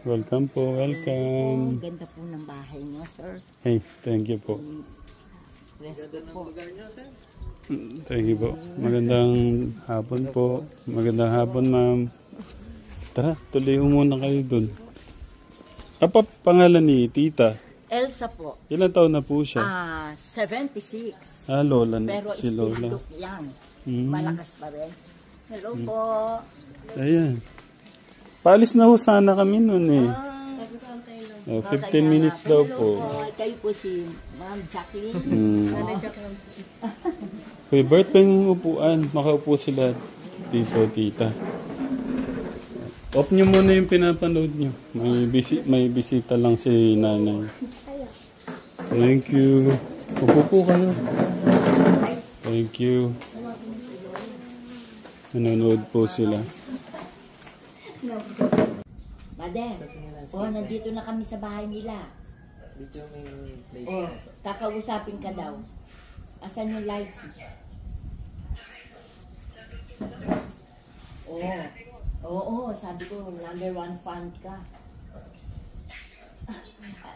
Welcome po, welcome. Ganda po ng bahay niyo, sir. Hey, thank you po. Resto po. Thank you po. Magandang hapon po. Magandang hapon, ma'am. Tara, tuloy muna kayo dun. Apa pangalan ni tita? Elsa po. Ilan taon na po siya? 76. Lola na. Pero Si still Lola. look young. Malakas pa rin. Hello po. Ayan. Paalis na ho sana kami nun eh. 15 minutes daw po. Kayo po si Ma'am Jacqueline. Kuya Bert, pwedeng upuan. Makaupo sila dito, tita. Off nyo muna yung pinapanood nyo. May bisita lang si nanay. Thank you. Upo po kayo. Thank you. Nanonood po sila. Mother, nandito na kami sa bahay nila. Kakausapin ka daw. Asan yung lights? Oo, sabi ko, number 1 fan ka.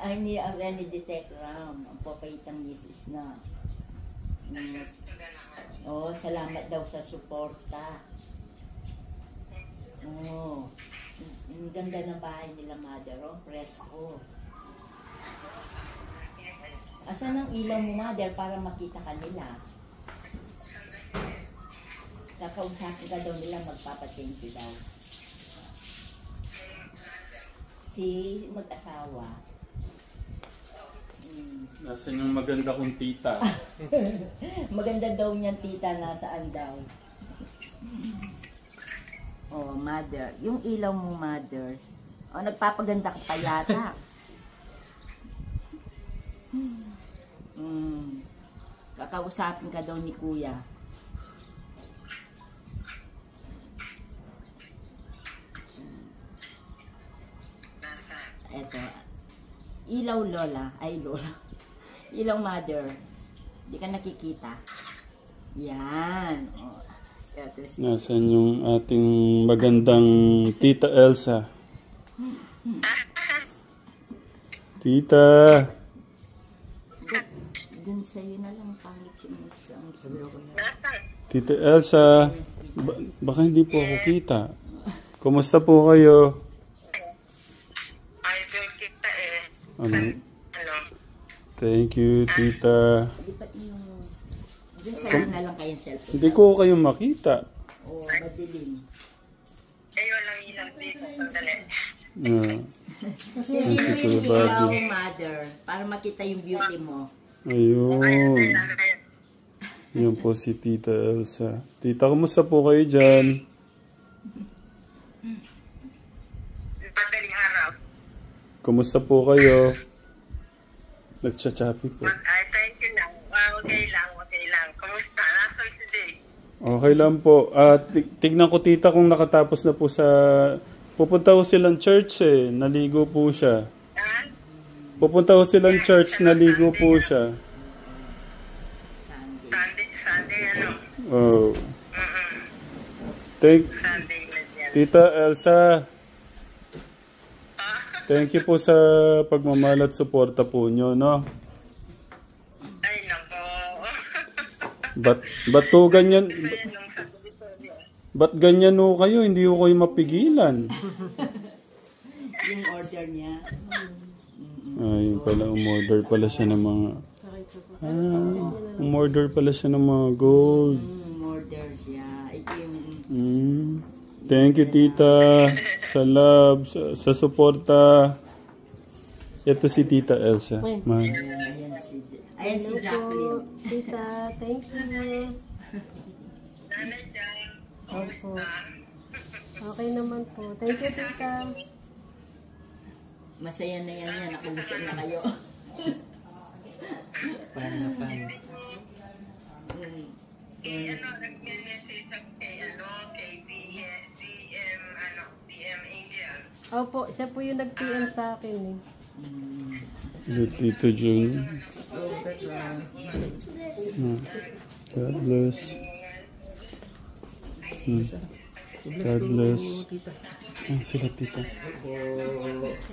I need a Rene Detecram. Ang papayitang misis na. Salamat daw sa suporta. Ang ganda ng bahay nila, mother. Presko. Asan ang ilaw mo, mother, para makita ka nila? Kakausapin ka daw nila, magpapatingin daw. Si mag-asawa. Nasaan yung maganda kong tita? Maganda daw niyang tita, nasaan daw? Mother. Yung ilaw mo, mother. Nagpapaganda ka pa yata. Kakausapin ka daw ni kuya. Eto. Ilaw lola. Ay lola. Ilaw mother. Di ka nakikita. Yan. Nasaan yung ating magandang Tita Elsa? Tita! Dun sa'yo na lang pangit yung isang Tita Elsa, baka hindi po ako kita. Kumusta po kayo? Idol kita eh. Ano? Hello. Thank you, Tita. Dun sa'yo na lang kayong cellphone. Hindi ko kayo makita. Madilim. Walang ilaw dito. Sandali. Sino yung ilaw, mother? Para makita yung beauty mo. Ayun. Yan po si Tita Elsa. Tita, kumusta po kayo dyan? Madaling araw. Kumusta po kayo? Nagchachapi po. Thank you na. Okay lang. Kumusta? Nasa si Day? Okay lang po. Tignan ko tita kung nakatapos na po sa... Pupunta ko silang church eh. Naligo po siya. Pupunta ko silang church. Naligo po siya. Sunday ano? Sunday na dyan. Tita Elsa. Thank you po sa pagmamahal at suporta po nyo, no? Ay, nako. Ba't to ganyan? Ba't ganyan ho kayo? Hindi ho kayo mapigilan. Yung order niya. Ayun pala, umorder pala siya ng mga... umorder pala siya ng mga gold. Order siya. Ito yung... Thank you, tita. Sa love, sa suporta. Ito si Tita Elsa. Ayan si Jacqueline. Tita, thank you. Nanay dyan. Opo. Okay naman po. Thank you, tita. Masaya na yan. Nakausap na kayo. Nag-message kay DM India. Opo, siya po yung nag-PM sa akin eh. Tito June. God bless. God bless. Ah, sila tita.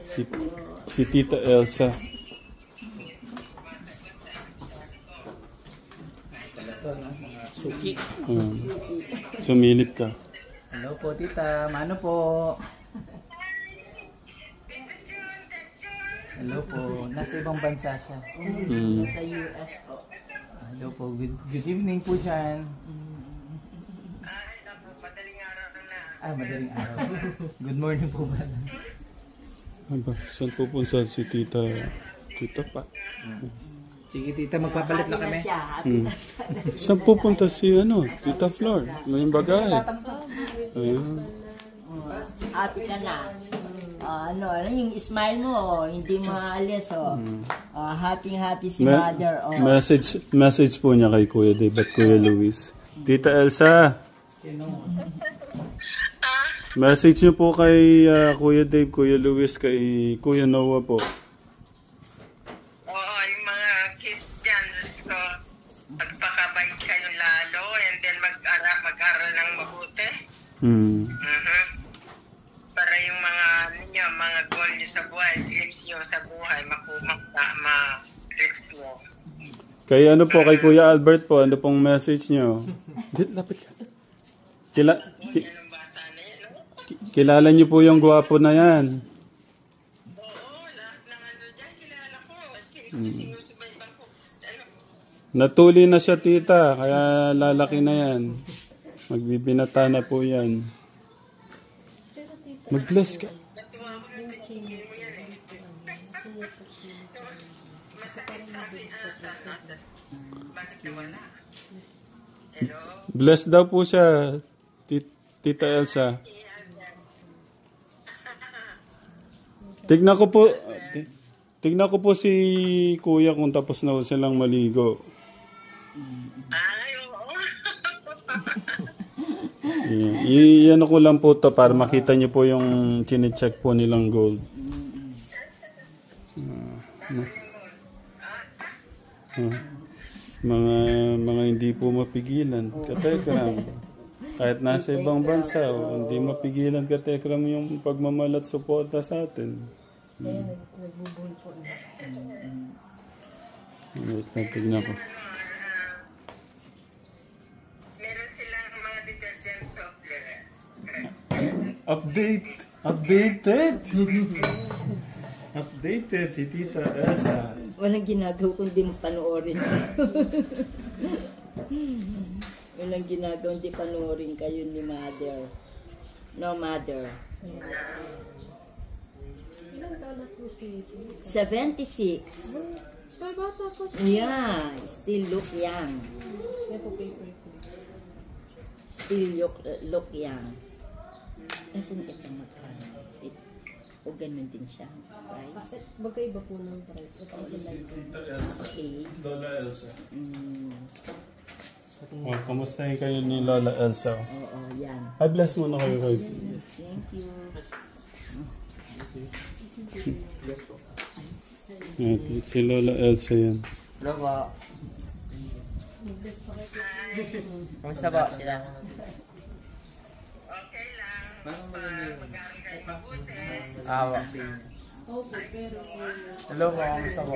Si, si Tita Elsa. Suki. Sumilip ka. Hello po, tita. Mano po? Hello po. Nasa ibang bansa siya. Sa US po. Hello po. Good evening po dyan. Ay, naku, madaling araw na. Ah, madaling araw. Good morning po ba? Aba, saan pupunta si Tita? Tita pa. Sige tita, magpapalit na kami. Siya, happy na siya. Saan pupunta si Tita Flor? May bagay. Ayun. Happy ka na. Yung smile mo, hindi maalis, happy si mother, Message po niya kay Kuya Dave at Kuya Luis. Tita Elsa. Message niyo po kay Kuya Dave, Kuya Luis, kay Kuya Noah po. Oo, yung mga kids dyan, so, magpakabait kayo lalo and then mag-aral ng mabuti. Para yung mga goal nyo sa buhay, dreams nyo sa buhay, ma-reach nyo. Kay kay Kuya Albert po, ano pong message niyo? Lapit ka. Yung bata na yan, no? Kilala niyo po yung gwapo na yan. Oo, lahat ng dyan, kilala ko. Sinusubayban ko. Natuli na siya tita, kaya lalaki na yan. Magbibinata na po yan. Mag-bless ka. Bakit nawala? Hello? Bless daw po siya, Tita Elsa. Tignan ko po si Kuya kung tapos na silang maligo. Ay, oo. Iyan ko lang po to para makita niyo po yung chine-check po nilang gold. Mga hindi po mapigilan. Katekram. Kahit nasa ibang bansa, hindi mapigilan katekram yung pagmamalat suporta sa atin. Nagbubuhol po. Wait, tignan ko. Meron silang mga detergent software. Updated si Tita Elsa. Walang ginagawa kundi panoorin kayo. Walang ginagawa kundi panoorin kayo ni Mother. No, Mother. Ilang taon na po si 76. bata po siya. Yeah, still look young. May po paper ko. Still look young. Ito magkano. O ganun din siya. Price. Magkaiba po ng price. Ito ang Tita Elsa. Okay. Lola Elsa. Mm. Kamustahin kayo ni Lola Elsa? Oo, yan. I bless muna kayo kay Thank you. Si Lola Elsa yan. Hello po. Kamusta po? Okay lang. Mag-aaral kayo mabuti. Awa. Opo, pero Hello po, kamusta po?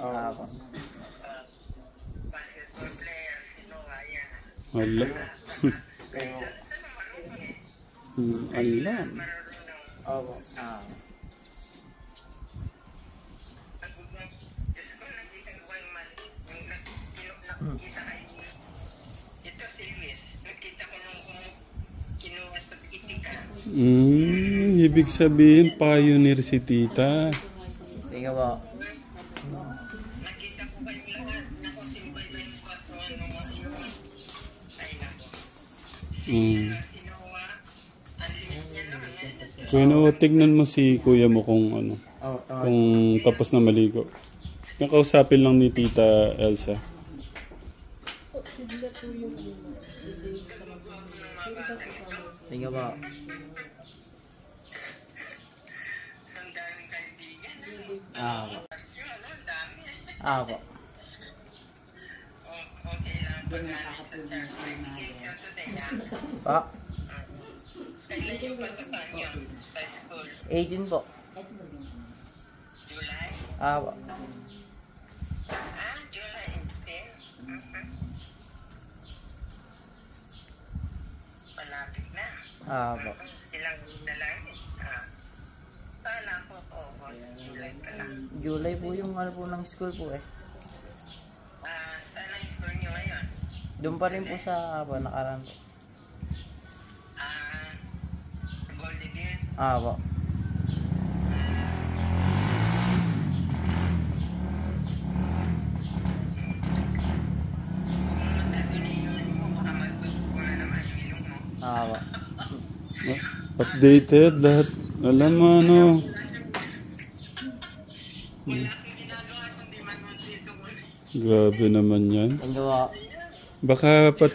Awa. Basketball player, sino nga yan? Wala. Kayo. Alam. Marunong. Awa. Diyos ko, nakita ko yung mali. Yung nakita kayo. Ito si Luis. Nakita ko nung kinuha sa itika. Ibig sabihin, pioneer si Tita. Tingnan po. Nakita ko kayo lahat. Naku, sinubaybayin ko at ay naku. Sinuha. Ang limit niya noon. Kuya Noah, tignan mo si kuya mo kung kung tapos na maligo. Yung kausapin lang ni Tita Elsa. sila po yung Tingnan po. Ang daming kaibigan. Awa. Ang dami. Awa. Okay pag-aaral sa church. Medication today na. Pa. Kailan yung pasukan niyo sa school? 18 po. July? Po. July 18? Malapit na. Po. Ilang na lang eh. Kala ko August, July pa lang. July po yung ano po ng school po eh. Saan ang school niyo ngayon? Doon pa rin po sa nakaraan po. Goldivine? Po. Kung masyado na yun mo, baka magpagpura naman yung ilong mo. Po. Updated lahat. Alam mo ano. Wala akong ginagawa kundi manood dito mo. Grabe naman yan. Thank you po.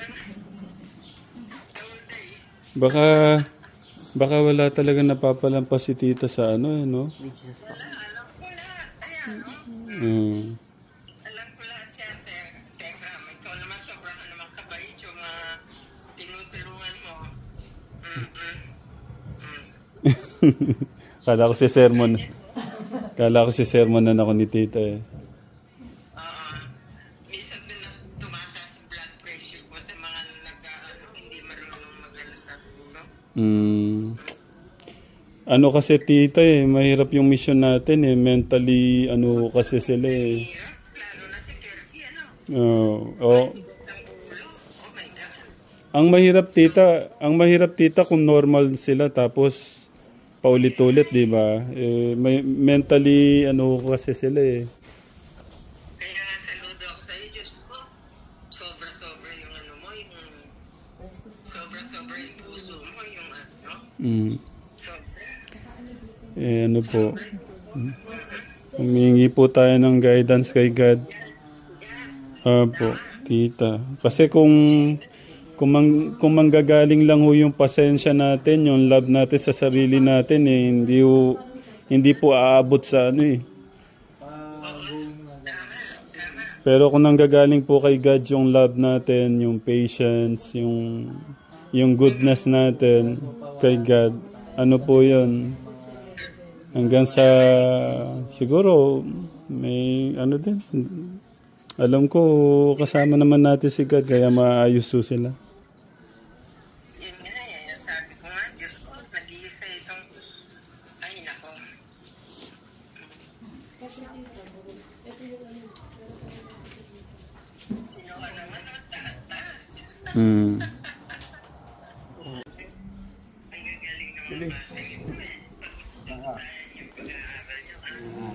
Baka wala talaga napapalampas si tita sa ano eh, no? Jesus po. Alam ko lahat. Ayan, no? Alam ko lahat yan, Tegram. Ikaw naman sobrang naman kabait yung mga tinutulungan mo. Kala ko si sermonan ako ni tita eh. Minsan din na tumataas ang blood pressure ko sa mga hindi marunong mag-ano sa ulo. Ano kasi tita eh, mahirap yung mission natin eh. Mentally, ano kasi sila eh. Hirap, lalo na si Kirky, ano? Sa ulo, oh my God. Ang mahirap tita kung normal sila tapos paulit-ulit, di ba? Mentally, ano kasi sila eh. Kaya nga saludo ako sa'yo, Diyos ko. Sobra-sobra yung ano mo, yung sobra-sobra yung puso mo, yung ano. Sobra. Ano po. Humingi po tayo ng guidance kay God. Po, tita. Kasi kung manggagaling lang ho yung pasensya natin, yung love natin sa sarili natin eh, hindi po aabot sa ano eh. Pero kung nanggagaling po kay God yung love natin, yung patience, yung goodness natin kay God, ano po yun? Hanggang sa siguro may ano din. Alam ko kasama naman natin si God kaya maayos po sila. Yun nga eh, sabi ko nga, Diyos ko, nag-iisa itong, ay nako. Sino ka naman, taas-taas. Ang gagaling ng mga bata ito eh. Yung pag-aaral nyo.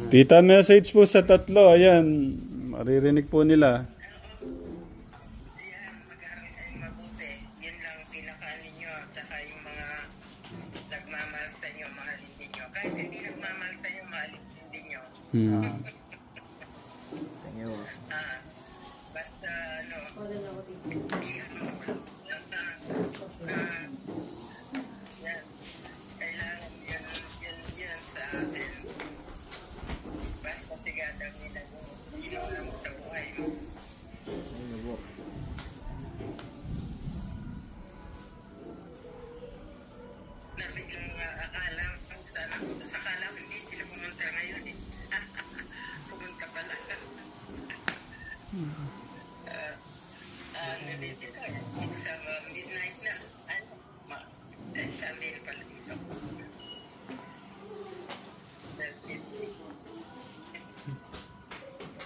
Tita, message po sa tatlo. Ayan, maririnig po nila. Yan, mag-aaral kayo mabuti. Yun lang pinakanin nyo. Tsaka yung mga nagmamahal sa inyo, mahalin din nyo. Kahit hindi nagmamahal sa inyo, mahalin din nyo. Thank you po. Basta ano, yan, kailangan yan sa atin. Basta sigadang nila yung ginawa mo sa buhay mo. Thank you po. Nabiglang akala ko hindi sila pumunta ngayon eh. Pumunta pala. Nandito ka, sa midnight na. Sunday na pala dito.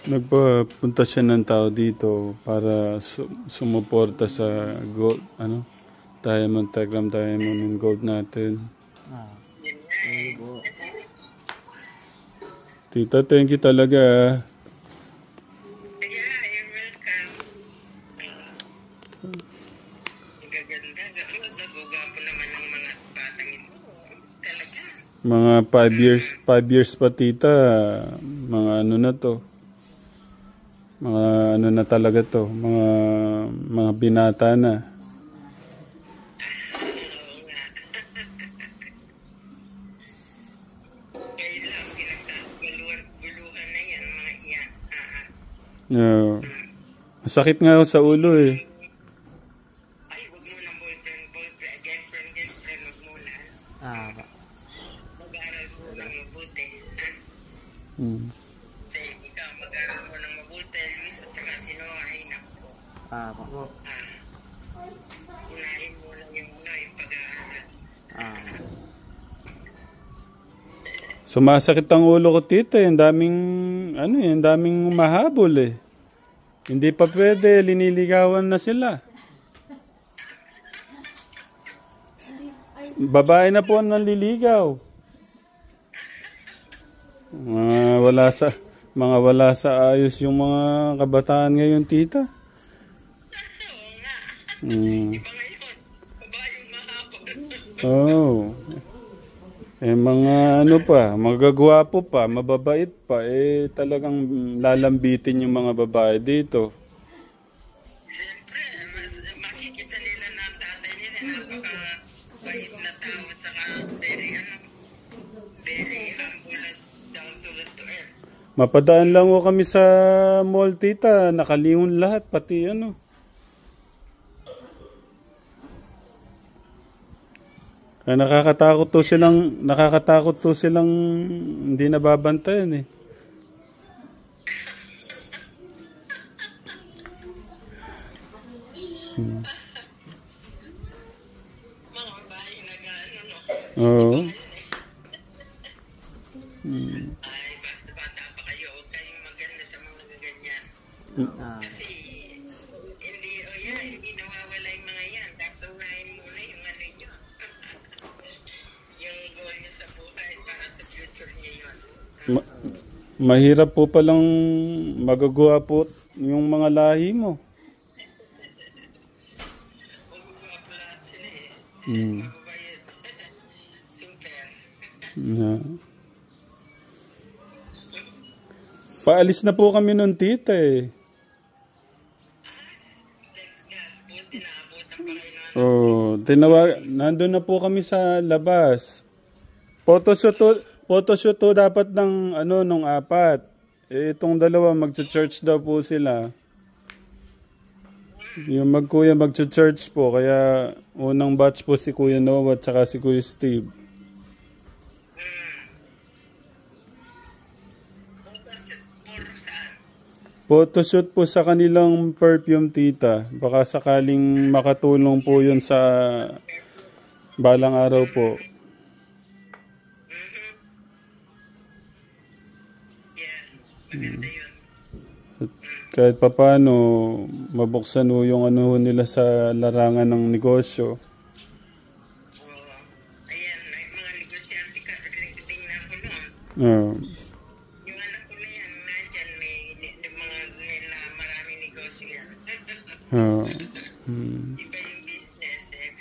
Nagpapunta siya ng tao dito para sumuporta sa gold, Diamond and Gold natin. Thank you po. Tita, thank you talaga. Yeah, you're welcome. Gaganda. Nagugwapo naman ng mga batang ito. Talaga. Mga 5 years pa tita, mga ano na to. Mga ano na talaga to, mga binata na. Oo nga. Kayo lang, pinagkaguluhan na yan, mga iyan. Sakit nga ho sa ulo eh. Ay, huwag mo na boyfriend, girlfriend, huwag muna. Ah, Mag-aaral mo ng mabuti. Ha? Mm. Ikaw, mag-aaral mo ng mabuti, Luis, at saka si Noah, ay naku. po. Unahin mo lang yung pag-aaral. Sumasakit ang ulo ko, tita. Ang daming, ang daming mahabol eh. Hindi pa pwede, liniligawan na sila. Babae na po ang naliligaw. Mga wala sa ayos yung mga kabataan ngayon, tita. Oo nga. Mm. Iba ngayon, babaeng mahabol. Oh. Mga magagwapo pa, mababait pa, talagang lalambitin yung mga babae dito. Siyempre, makikita nila na ang tatay nila, napaka-bait na tao, at saka very humble at down to earth. Mapadaan lang ho kami sa mall, tita. Nakalingon lahat, pati nakakatakot to silang hindi nababantayan eh. Mga babae nag-ano, no? Oo. Ay, basta bata pa kayo, huwag kayong maganda sa mga ganyan. Kasi, hindi nawawala yung mga yan. Tapos unahin muna yung ano nyo. Yung goal nyo sa buhay para sa future nyo yun. Mahirap po palang magagawa po yung mga lahi mo. Magagawa po lahat sila eh. Mm. Mababayad. Super. Yeah. Paalis na po kami nun, tita eh. Thanks God. Buti na abutan pa kayo ng Nandun na po kami sa labas. Photoshoot to dapat ng nung 4. Itong dalawa magcha-church daw po sila. Yung magkuya magcha-church po, kaya unang batch po si Kuya Noah at saka si Kuya Steve. Photoshoot po sa kanilang perfume, tita. Baka sakaling makatulong po yun sa balang araw po. Yeah, maganda yun. Kahit papano, mabuksan ho yung nila sa larangan ng negosyo. Oo. Ayan, may mga negosyante ka. Tingnan ko noon. Yung anak ko na yan, nandyan, may maraming negosyo yan. Iba yung business eh.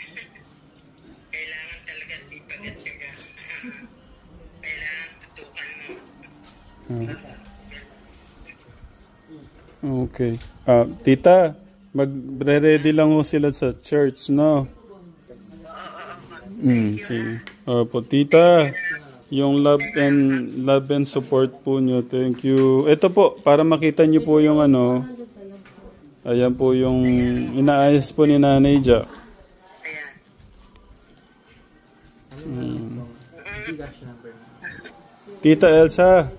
Kailangan talaga sipag at syaga. Kailangan tutukan mo. Okay. Tita, magre-ready lang ho sila sa church, no? Sige. Opo, tita, yung love and support po nyo. Thank you. Ito po, para makita nyo po yung ayan po yung inaayos po ni Nanay Jack. Ayan. Tita Elsa,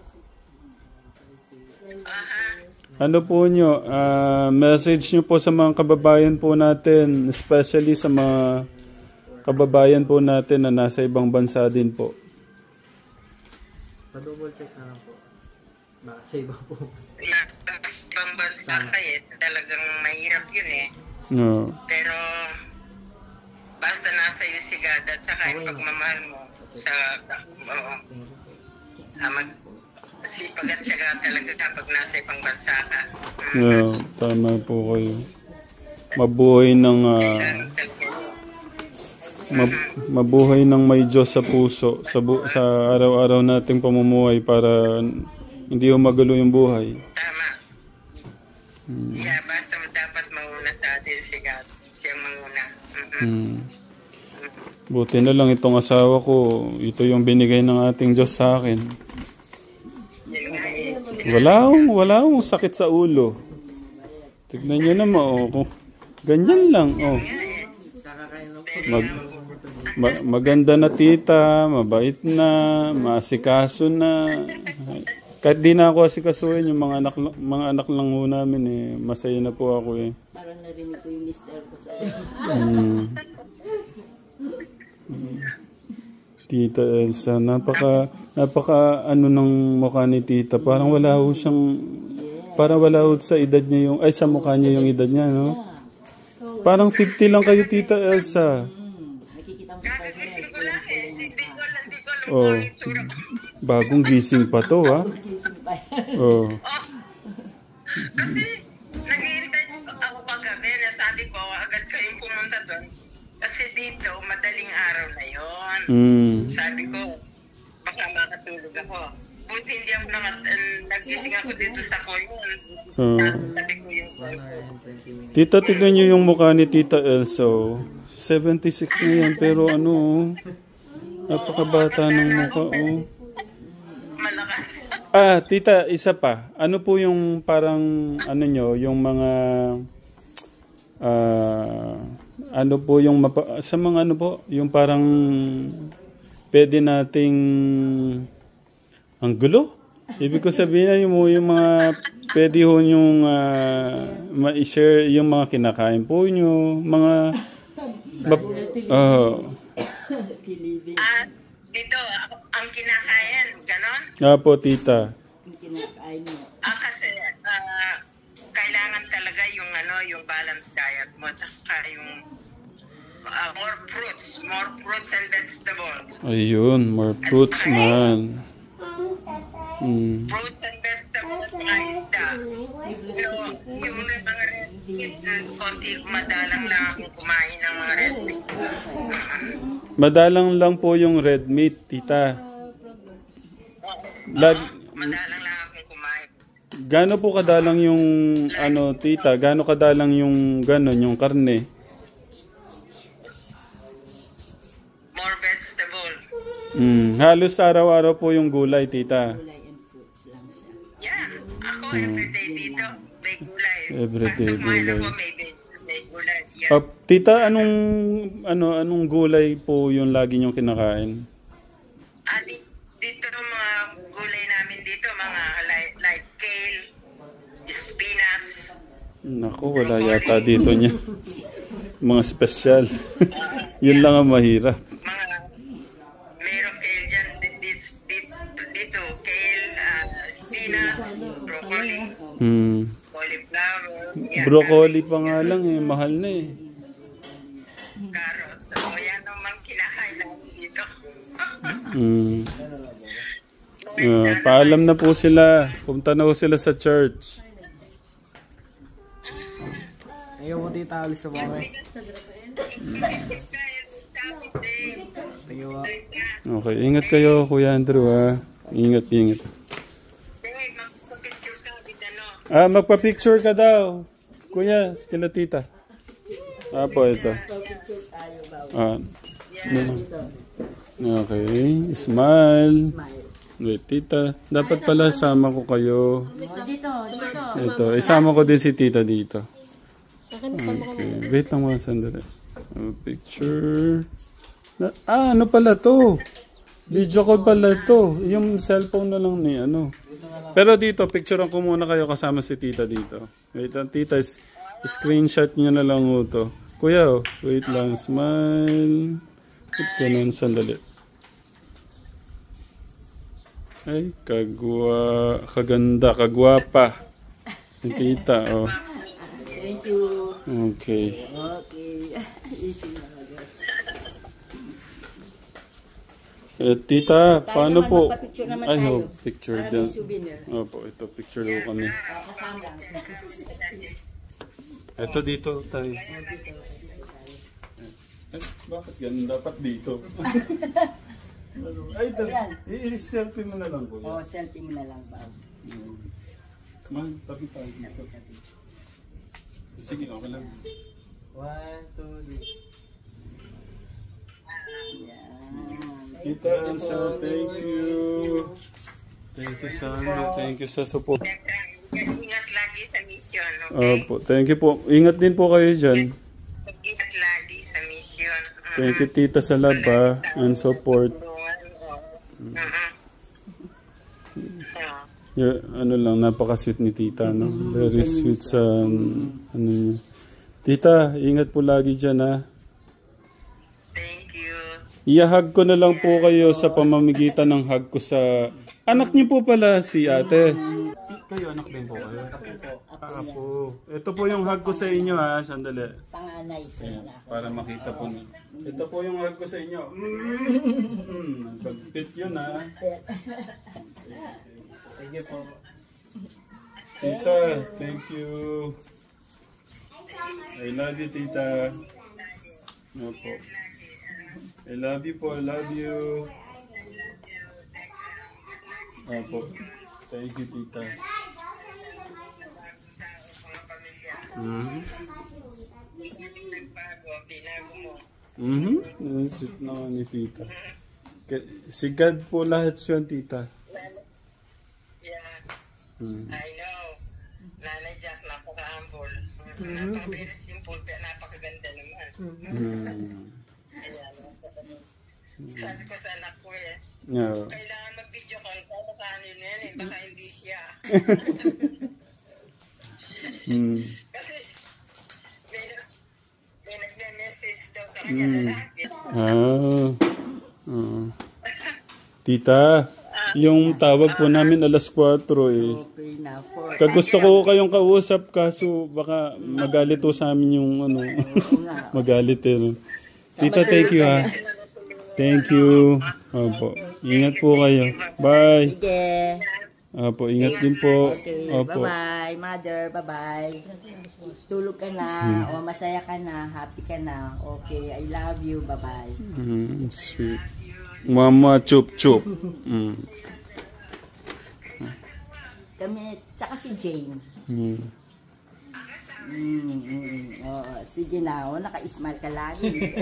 ano po nyo, message nyo po sa mga kababayan po natin, especially sa mga kababayan po natin na nasa ibang bansa din po. Pa-double check na lang po. Baka sa iba po. Ibang bansa kayo, talagang mahirap yun eh. No. Pero, basta nasa iyo si God at saka yung pagmamahal mo sa, sipag at syaga talaga kapag nasa ibang bansa ka. Yeah, tama po kayo. Mabuhay ng mabuhay ng may Diyos sa puso sa araw-araw nating pamumuhay para hindi magulo yung buhay. Tama. Yeah, basta dapat mauna sa atin si God. Siyang manguna. Buti na lang itong asawa ko, ito yung binigay ng ating Diyos sa akin. Yun nga eh. Wala akong sakit sa ulo. Tignan nyo naman, oh. Ganyan lang, oh. Kakakain lang po. Maganda na tita, mabait na, maasikaso na. Kahit di na ako asikasuhin, yung mga anak lang ho namin eh. Masaya na po ako eh. Parang narinig ko yung mister ko sa Tita Elsa, napaka ano ng mukha ni tita. Parang wala ho sa edad niya yung, ay sa mukha niya yung edad niya, no? Parang 50 lang kayo, Tita Elsa. nakikita mo sa personal. Hindi ko alam Oh. ang itsura ko. Bagong gising pa to, ha? Gising pa yan. Oh. Kasi naghihintay ako paggabi na sabi ko agad kayong pumunta doon. Kasi dito, madaling araw na yon. Sabi ko, baka makatulog ako. Buti hindi ako nagising ako dito sa koyon. Sabi ko yung Tita, tignan niyo yung mukha ni Tita Elsa. 76 na yan, pero ano, napakabata ng mukha, oh. malakas. Tita, isa pa. Ano po yung parang, ano nyo, yung mga, ano po yung, sa mga ano po, yung parang, pwede nating, ang gulo? Ibig ko sabihin yung mga, pwede ho yung, ma-share yung mga kinakain po nyo, mga, Dito, ang kinakain, ganon? po, tita. Yung kinakain mo. Kasi kailangan talaga yung yung balanced diet mo, tsaka yung more fruits and vegetables. Ayun, more fruits man. Fruits and vegetables, mga isda. Yung mga red meat, konti, madalang lang akong kumain ng mga red meat. Madalang lang po yung red meat, tita. Madalang lang akong kumain. Gaano po kadalang yung, tita? Gaano kadalang yung yung karne? More vegetable. Halos araw-araw po yung gulay, tita. Gulay and fruits lang siya. Yeah, ako everyday dito, may gulay. Everyday Pag kumain gulay. ako, may gulay. Yeah. Tita, anong gulay po yung lagi niyong kinakain? Dito mga gulay namin dito, mga like kale, spinach. Naku, wala yata dito niya. Mga special. Yun lang ang mahirap. Merong kale dyan, dito kale, spinach, broccoli, cauliflower, Broccoli pa nga lang eh, mahal na eh. carrots. So, yan naman kinakain namin dito. Paalam na po sila. Punta na po sila sa church. Ayaw mo tita, alis sa bahay. Tayo. Okay, ingat kayo, Kuya Andrew, ha. Ingat. Magpapicture ka with Magpa-picture ka daw. Kuya, kila tita. Po, ito. Okay, smile. Wait, tita. Dapat pala sama ko kayo. Dito. Ito, isama ko din si tita dito. Okay, wait lang mga sandali. Picture. Ano pala to? Video call pala to. Yung cellphone na lang ni Pero dito, picturean ko muna kayo kasama si tita dito. Wait lang, tita, screenshot nyo na lang to. Kuya, wait lang, smile. Ganun, sandali. Ay, kaganda, kagwapa. Yung tita, oh. Thank you. Okay. Okay. Easy na agad. Tita, paano po? Magpa-picture naman Ay, tayo. picture Para din. may souvenir. Opo, ito, picture daw kami. Kasama. Ito dito tayo. Bakit ganun? Dapat dito. Ay, i-selfie mo na lang po. Oo, selfie mo na lang ba? Man, tabi tayo dito. Sige, okay lang. 1, 2, 3. Tita Elsa, thank you. Thank you, Sandra. Thank you sa support. Ingat lagi sa mission. No? Opo, thank you po. Ingat din po kayo dyan. Mag-ingat lagi sa mission. Thank you, tita, sa love and support. Yeah, ano lang, napaka-sweet ni tita, no? Very sweet sa, ano niya. Tita, ingat po lagi dyan, ha? Thank you. Iyahag ko na lang po kayo sa pamamagitan ng hug ko sa... Anak niyo po pala si ate. Kayo, anak din po kayo? Apo. Ito po yung hug ko sa inyo, ha? Sandali. Panganay ko Ayan, na. para makita po niyo. Ito po yung hug ko sa inyo. Nagpagpit yun, ha? Thank you po. Tita, thank you. I love you, tita. Opo. I love you po, I love you. Opo. Thank you, tita. Nagbago ang binago mo. Ang sweet naman ni tita. Si God po lahat yun, tita. Yeah. I know. Nanay Jack, napaka-humble. Napaka-very simple, pero napakaganda naman. Ayan. Sabi ko sa anak ko Yeah. kailangan mag-video call ka sa kanin yan baka hindi siya. Kasi may nagme-message daw sa kanya lalaki. Tita, yung tawag po namin alas 4 eh. Okay na. For Gusto ko kayong kausap kaso baka magalit po sa amin yung ano. Magalit eh. No? Tita, thank you ha. Thank you. Opo. Ingat po kayo. Bye. sige. Opo, ingat din po. Okay, Opo. bye-bye, mother. Bye-bye. Tulog ka na. O masaya ka na. Happy ka na. Okay, I love you. Bye-bye. Sweet. Mama chup chup. Kami, tsaka si Jane. Oo, sige na. O, naka-smile ka lagi.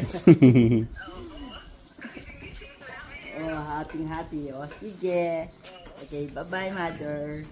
Oh, happy. O, sige. Okay, bye-bye, mother.